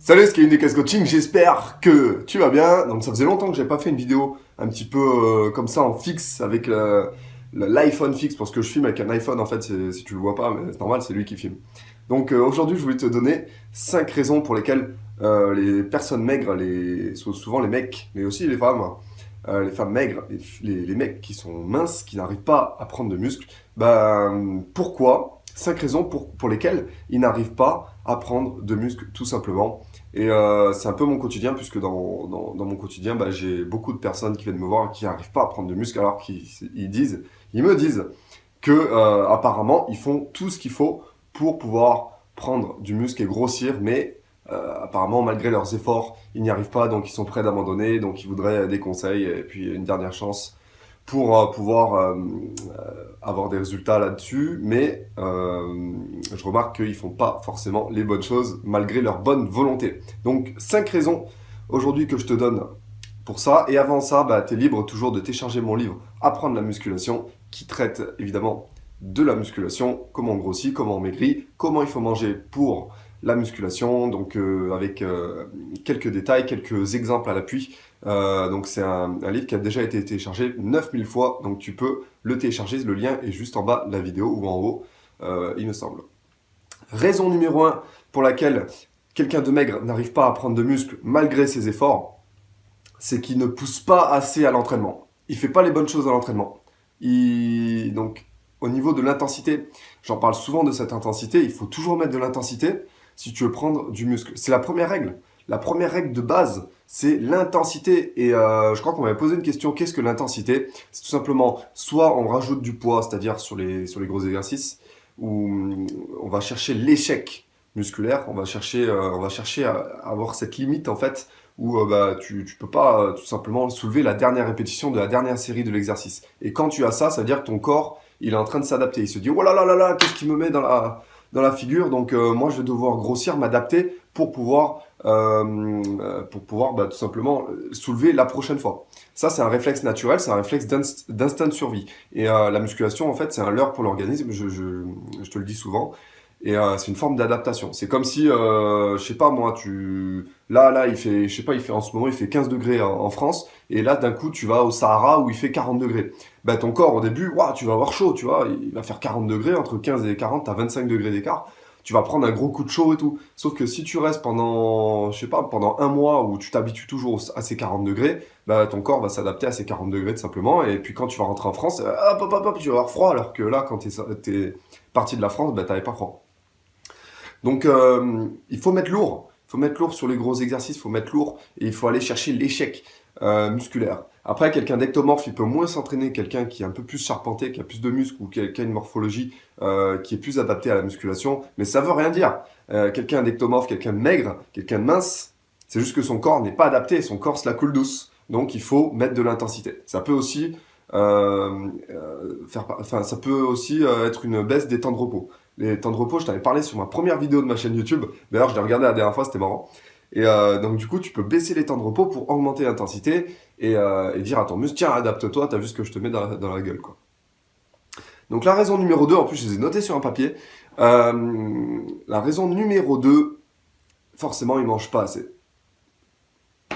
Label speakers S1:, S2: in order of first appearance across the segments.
S1: Salut, c'est Kevin de Casse Coaching, j'espère que tu vas bien. Donc ça faisait longtemps que j'avais pas fait une vidéo un petit peu comme ça en fixe avec l'iPhone fixe parce que je filme avec un iPhone en fait, si tu le vois pas, mais c'est normal, c'est lui qui filme. Donc aujourd'hui je voulais te donner 5 raisons pour lesquelles les personnes maigres, souvent les mecs, mais aussi les femmes maigres, les mecs qui sont minces, qui n'arrivent pas à prendre de muscles, pourquoi 5 raisons pour lesquelles ils n'arrivent pas à prendre de muscles tout simplement. Et c'est un peu mon quotidien, puisque dans mon quotidien, j'ai beaucoup de personnes qui viennent me voir et qui n'arrivent pas à prendre de muscle, alors ils me disent que apparemment ils font tout ce qu'il faut pour pouvoir prendre du muscle et grossir, mais apparemment malgré leurs efforts, ils n'y arrivent pas, donc ils sont prêts d'abandonner, donc ils voudraient des conseils et puis une dernière chance pour pouvoir avoir des résultats là-dessus, mais je remarque qu'ils font pas forcément les bonnes choses malgré leur bonne volonté. Donc 5 raisons aujourd'hui que je te donne pour ça, et avant ça, tu es libre toujours de télécharger mon livre Apprendre la musculation, qui traite évidemment de la musculation, comment on grossit, comment on maigrit, comment il faut manger pour la musculation, donc avec quelques détails, quelques exemples à l'appui. Donc c'est un livre qui a déjà été téléchargé 9000 fois, donc tu peux le télécharger, le lien est juste en bas de la vidéo ou en haut, il me semble. Raison numéro 1 pour laquelle quelqu'un de maigre n'arrive pas à prendre de muscle malgré ses efforts, c'est qu'il ne pousse pas assez à l'entraînement. Il ne fait pas les bonnes choses à l'entraînement. Donc au niveau de l'intensité, j'en parle souvent de cette intensité, il faut toujours mettre de l'intensité si tu veux prendre du muscle. C'est la première règle. La première règle de base, c'est l'intensité. Et je crois qu'on m'avait posé une question, qu'est-ce que l'intensité? C'est tout simplement, soit on rajoute du poids, c'est-à-dire sur les gros exercices, où on va chercher l'échec musculaire, on va chercher à avoir cette limite en fait, où tu peux pas tout simplement soulever la dernière répétition de la dernière série de l'exercice. Et quand tu as ça, ça veut dire que ton corps, il est en train de s'adapter. Il se dit, oh là là là là, qu'est-ce qui me met dans la figure? Donc moi, je vais devoir grossir, m'adapter pour pouvoir tout simplement soulever la prochaine fois. Ça, c'est un réflexe naturel, c'est un réflexe d'instinct de survie. Et la musculation, en fait, c'est un leurre pour l'organisme, je te le dis souvent. Et c'est une forme d'adaptation. C'est comme si, je sais pas moi, là, il fait, je sais pas, en ce moment, il fait 15 degrés en France. Et là, d'un coup, tu vas au Sahara où il fait 40 degrés. Ton corps, au début, ouah, tu vas avoir chaud, tu vois. Il va faire 40 degrés, entre 15 et 40, t'as 25 degrés d'écart. Tu vas prendre un gros coup de chaud et tout. Sauf que si tu restes pendant, je sais pas, pendant un mois où tu t'habitues toujours à ces 40 degrés, ton corps va s'adapter à ces 40 degrés tout simplement. Et puis quand tu vas rentrer en France, hop, hop, hop, hop, tu vas avoir froid. Alors que là, quand t'es parti de la France, t'avais pas froid. Donc, il faut mettre lourd. Il faut mettre lourd sur les gros exercices, il faut mettre lourd et il faut aller chercher l'échec musculaire. Après, quelqu'un d'ectomorphe, il peut moins s'entraîner. Quelqu'un qui est un peu plus charpenté, qui a plus de muscles ou qui a une morphologie qui est plus adaptée à la musculation. Mais ça veut rien dire. Quelqu'un d'ectomorphe, quelqu'un de maigre, quelqu'un de mince, c'est juste que son corps n'est pas adapté. Son corps se la coule douce. Donc, il faut mettre de l'intensité. Ça peut aussi ça peut aussi être une baisse des temps de repos. Les temps de repos, je t'avais parlé sur ma première vidéo de ma chaîne YouTube. D'ailleurs, je l'ai regardé la dernière fois, c'était marrant. Et donc, du coup, tu peux baisser les temps de repos pour augmenter l'intensité et dire à ton muscle, tiens, adapte-toi, t'as vu ce que je te mets dans la gueule, quoi. Donc, la raison numéro 2, en plus, je les ai notées sur un papier. La raison numéro 2, forcément, ils mangent pas assez.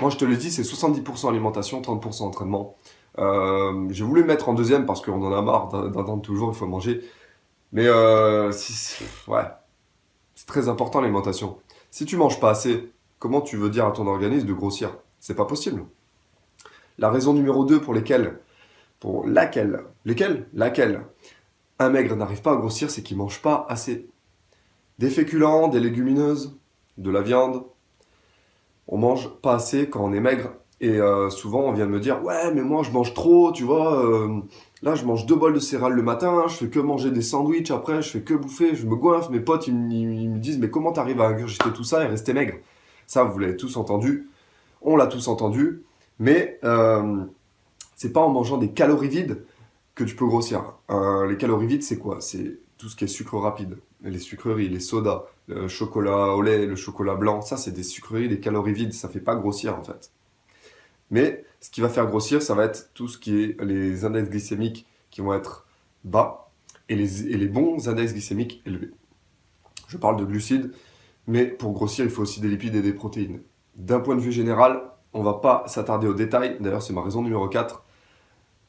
S1: Moi, je te l'ai dit, c'est 70% alimentation, 30% entraînement. J'ai voulu le mettre en deuxième parce qu'on en a marre d'entendre toujours, il faut manger. Mais ouais, c'est très important l'alimentation. Si tu manges pas assez, comment tu veux dire à ton organisme de grossir? C'est pas possible. La raison numéro 2 laquelle un maigre n'arrive pas à grossir, c'est qu'il mange pas assez. Des féculents, des légumineuses, de la viande. On mange pas assez quand on est maigre. Et souvent, on vient de me dire, ouais, mais moi, je mange trop, tu vois. Là, je mange 2 bols de céréales le matin, je fais que manger des sandwichs après, je fais que bouffer, je me goinfre. Mes potes, ils me disent, mais comment t'arrives à ingurgiter tout ça et rester maigre? Ça, vous l'avez tous entendu. On l'a tous entendu. Mais c'est pas en mangeant des calories vides que tu peux grossir. Les calories vides, c'est quoi? C'est tout ce qui est sucre rapide. Les sucreries, les sodas, le chocolat au lait, le chocolat blanc. Ça, c'est des sucreries, des calories vides. Ça fait pas grossir, en fait. Mais ce qui va faire grossir, ça va être tout ce qui est les index glycémiques qui vont être bas et les bons index glycémiques élevés. Je parle de glucides, Mais pour grossir, il faut aussi des lipides et des protéines. D'un point de vue général, on va pas s'attarder aux détails. D'ailleurs, c'est ma raison numéro 4.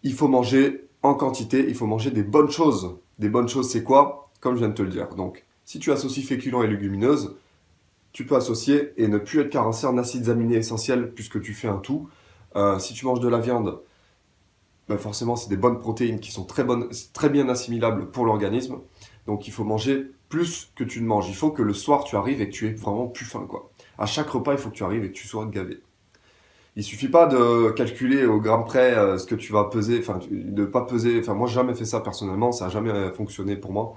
S1: Il faut manger en quantité, il faut manger des bonnes choses. Des bonnes choses, c'est quoi? Comme je viens de te le dire. Donc, si tu associes féculents et légumineuses, tu peux associer et ne plus être carencé en acides aminés essentiels puisque tu fais un tout. Si tu manges de la viande, ben forcément, c'est des bonnes protéines qui sont très bonnes, très bien assimilables pour l'organisme. Donc, il faut manger plus que tu ne manges. Il faut que le soir, tu arrives et que tu aies vraiment plus faim, quoi. À chaque repas, il faut que tu arrives et que tu sois gavé. Il suffit pas de calculer au gramme près ce que tu vas peser, enfin de pas peser. Enfin moi j'ai jamais fait ça personnellement, ça a jamais fonctionné pour moi.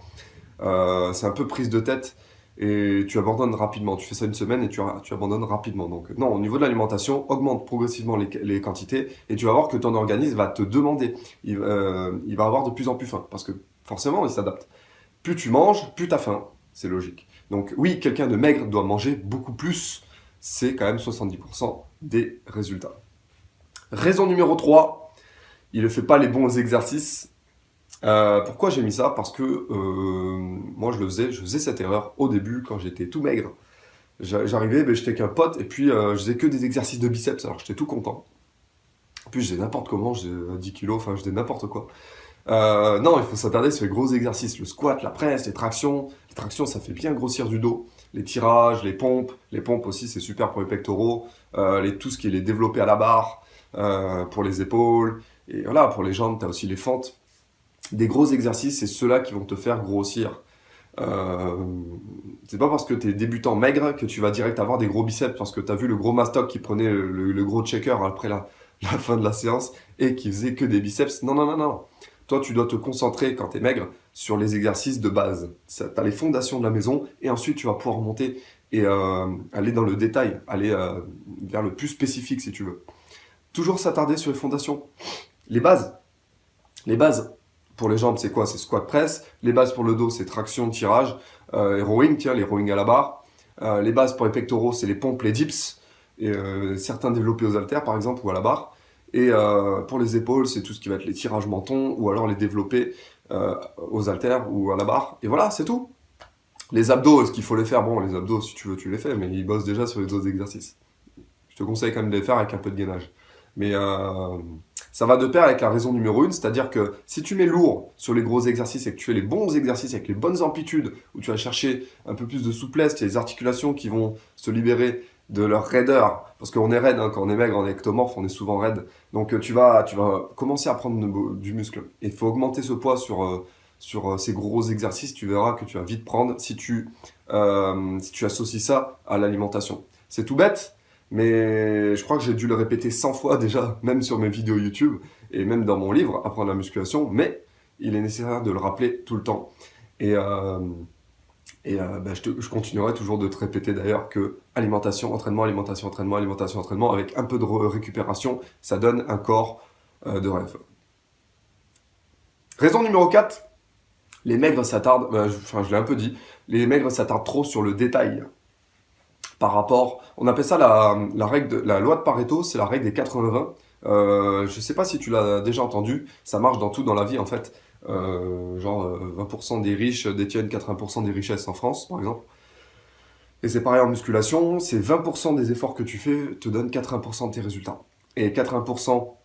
S1: C'est un peu prise de tête et tu abandonnes rapidement. Tu fais ça une semaine et tu abandonnes rapidement. Donc non, au niveau de l'alimentation, augmente progressivement les quantités et tu vas voir que ton organisme va te demander. Il va avoir de plus en plus faim parce que forcément il s'adapte. Plus tu manges, plus tu as faim. C'est logique. Donc oui, quelqu'un de maigre doit manger beaucoup plus. C'est quand même 70% des résultats. Raison numéro 3, il ne fait pas les bons exercices. Pourquoi j'ai mis ça? Parce que moi je faisais cette erreur au début quand j'étais tout maigre. J'arrivais, ben, j'étais qu'un pote et puis je faisais que des exercices de biceps, alors j'étais tout content. En plus, j'ai n'importe comment, j'ai 10 kilos, enfin, je faisais n'importe quoi. Non, il faut s'attarder sur les gros exercices, le squat, la presse, les tractions. Les tractions, ça fait bien grossir du dos. Les tirages, les pompes. Les pompes aussi, c'est super pour les pectoraux. Tout ce qui est les développés à la barre, pour les épaules. Et voilà, pour les jambes, tu as aussi les fentes. Des gros exercices, c'est ceux-là qui vont te faire grossir. Euh, c'est pas parce que tu es débutant maigre que tu vas direct avoir des gros biceps, parce que tu as vu le gros mastoc qui prenait le gros checker après la fin de la séance et qui faisait que des biceps. Non, non, non, non. Toi, tu dois te concentrer quand tu es maigre sur les exercices de base. Tu as les fondations de la maison et ensuite tu vas pouvoir monter et aller dans le détail, aller vers le plus spécifique si tu veux. Toujours s'attarder sur les fondations. Les bases. Les bases pour les jambes, c'est quoi? C'est squat press. Les bases pour le dos, c'est traction, tirage, et rowing, tiens, les rowing à la barre. Les bases pour les pectoraux, c'est les pompes, les dips, et certains développés aux haltères par exemple ou à la barre. Et pour les épaules, c'est tout ce qui va être les tirages menton ou alors les développés aux haltères ou à la barre. Et voilà, c'est tout. Les abdos, est-ce qu'il faut les faire? Bon, les abdos, si tu veux, tu les fais, mais ils bossent déjà sur les autres exercices. Je te conseille quand même de les faire avec un peu de gainage. Mais ça va de pair avec la raison numéro 1, c'est-à-dire que si tu mets lourd sur les gros exercices et que tu fais les bons exercices avec les bonnes amplitudes, où tu vas chercher un peu plus de souplesse, il y a les articulations qui vont se libérer de leur raideur, parce qu'on est raide, hein, quand on est maigre, on est ectomorphe, on est souvent raide. Donc tu vas commencer à prendre du muscle. Et il faut augmenter ce poids sur ces gros exercices, tu verras que tu vas vite prendre si tu associes ça à l'alimentation. C'est tout bête, mais je crois que j'ai dû le répéter 100 fois déjà, même sur mes vidéos YouTube et même dans mon livre, Apprendre la musculation, mais il est nécessaire de le rappeler tout le temps. Et, je continuerai toujours de te répéter d'ailleurs que alimentation, entraînement, alimentation, entraînement, alimentation, entraînement, avec un peu de récupération, ça donne un corps de rêve. Raison numéro 4, les maigres s'attardent, je l'ai un peu dit, les maigres s'attardent trop sur le détail. Par rapport, on appelle ça la loi de Pareto, c'est la règle des 80-20. Je ne sais pas si tu l'as déjà entendu, ça marche dans tout dans la vie en fait. 20% des riches détiennent 80% des richesses en France, par exemple. Et c'est pareil en musculation, c'est 20% des efforts que tu fais te donnent 80% de tes résultats. Et 80%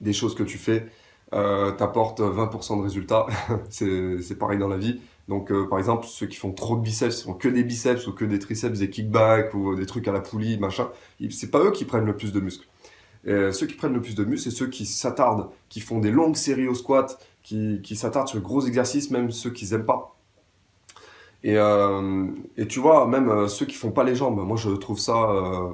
S1: des choses que tu fais t'apportent 20% de résultats. C'est pareil dans la vie. Donc, par exemple, ceux qui font trop de biceps, font que des biceps ou que des triceps, des kickbacks ou des trucs à la poulie, machin, c'est pas eux qui prennent le plus de muscles. Ceux qui prennent le plus de muscles, c'est ceux qui s'attardent, qui font des longues séries au squat, qui s'attardent sur de gros exercices, même ceux qu'ils aiment pas. Et tu vois, même ceux qui font pas les jambes, moi je trouve ça.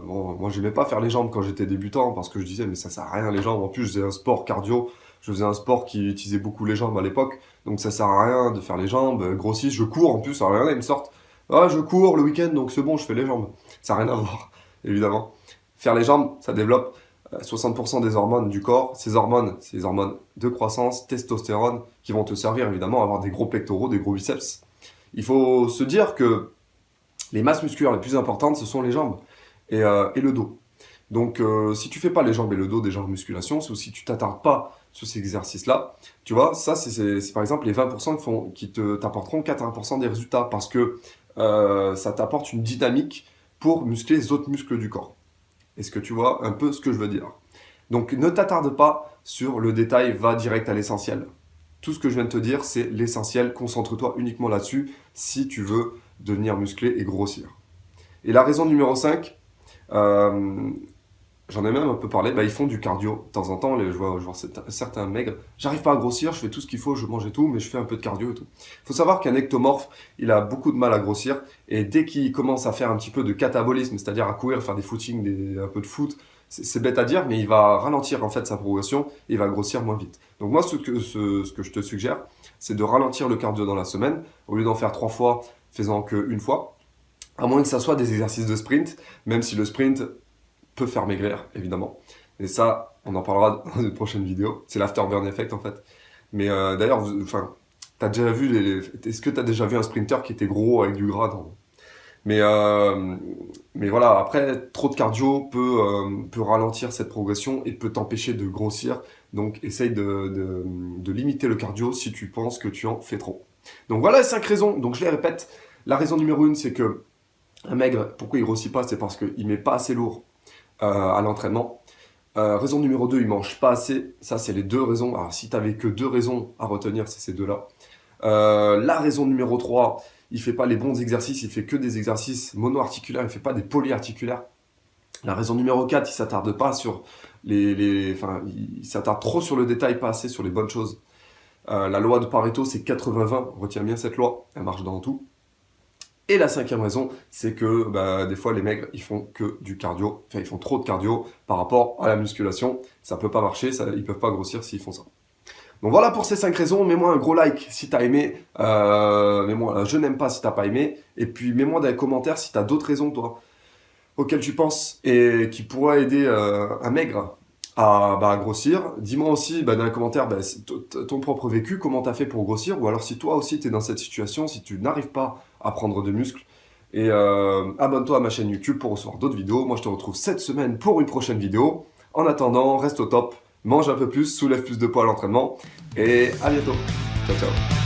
S1: Bon, moi j'aimais pas faire les jambes quand j'étais débutant parce que je disais, mais ça sert à rien les jambes. En plus, je faisais un sport cardio, je faisais un sport qui utilisait beaucoup les jambes à l'époque, donc ça sert à rien de faire les jambes. Grossis, je cours en plus, alors regardez, ils me sortent. Ah, je cours le week-end, donc c'est bon, je fais les jambes. Ça n'a rien à voir, évidemment. Faire les jambes, ça développe 60% des hormones du corps. Ces hormones, c'est les hormones de croissance, testostérone, qui vont te servir évidemment à avoir des gros pectoraux, des gros biceps. Il faut se dire que les masses musculaires les plus importantes, ce sont les jambes et le dos. Donc, si tu fais pas les jambes et le dos déjà en musculation, ou si tu t'attardes pas sur ces exercices-là, tu vois, ça, c'est par exemple les 20% qui t'apporteront 80% des résultats parce que ça t'apporte une dynamique pour muscler les autres muscles du corps. Est-ce que tu vois un peu ce que je veux dire? Donc ne t'attarde pas sur le détail, va direct à l'essentiel. Tout ce que je viens de te dire, c'est l'essentiel, concentre-toi uniquement là-dessus si tu veux devenir musclé et grossir. Et la raison numéro 5, j'en ai même un peu parlé, ils font du cardio. De temps en temps, je vois certains maigres, j'arrive pas à grossir, je fais tout ce qu'il faut, je mange et tout, mais je fais un peu de cardio et tout. Il faut savoir qu'un ectomorphe, il a beaucoup de mal à grossir, et dès qu'il commence à faire un petit peu de catabolisme, c'est-à-dire à courir, faire des footings, un peu de foot, c'est bête à dire, mais il va ralentir en fait sa progression, et il va grossir moins vite. Donc moi, ce que je te suggère, c'est de ralentir le cardio dans la semaine. Au lieu d'en faire 3 fois, fais-en qu'une fois. À moins que ça soit des exercices de sprint, même si le sprint peut faire maigrir, évidemment. Et ça, on en parlera dans une prochaine vidéo. C'est l'afterburn effect, en fait. Mais d'ailleurs, t'as déjà vu est-ce que tu as déjà vu un sprinter qui était gros avec du gras dans... mais voilà, après, trop de cardio peut ralentir cette progression et peut t'empêcher de grossir. Donc, essaye de limiter le cardio si tu penses que tu en fais trop. Donc voilà les 5 raisons. Donc je les répète. La raison numéro 1, c'est que un maigre, pourquoi il grossit pas? C'est parce qu'il met pas assez lourd à l'entraînement. Raison numéro 2, il mange pas assez. Ça, c'est les 2 raisons. Alors, si tu n'avais que 2 raisons à retenir, c'est ces 2-là. La raison numéro 3, il fait pas les bons exercices, il fait que des exercices monoarticulaires, il fait pas des polyarticulaires. La raison numéro 4, il s'attarde pas sur il s'attarde trop sur le détail, pas assez sur les bonnes choses. La loi de Pareto, c'est 80-20. Retiens bien cette loi, elle marche dans tout. Et la 5e raison, c'est que des fois les maigres, ils font que du cardio. Enfin, ils font trop de cardio par rapport à la musculation. Ça peut pas marcher, ils peuvent pas grossir s'ils font ça. Donc voilà pour ces 5 raisons. Mets-moi un gros like si t'as aimé. Mets-moi un je n'aime pas si t'as pas aimé. Et puis mets-moi dans les commentaires si t'as d'autres raisons, toi, auxquelles tu penses et qui pourraient aider un maigre à grossir. Dis-moi aussi dans les commentaires ton propre vécu, comment tu as fait pour grossir, ou alors si toi aussi tu es dans cette situation, si tu n'arrives pas à prendre de muscles. Et abonne-toi à ma chaîne YouTube pour recevoir d'autres vidéos. Moi je te retrouve cette semaine pour une prochaine vidéo. En attendant, reste au top, mange un peu plus, soulève plus de poids à l'entraînement, et à bientôt. Ciao ciao.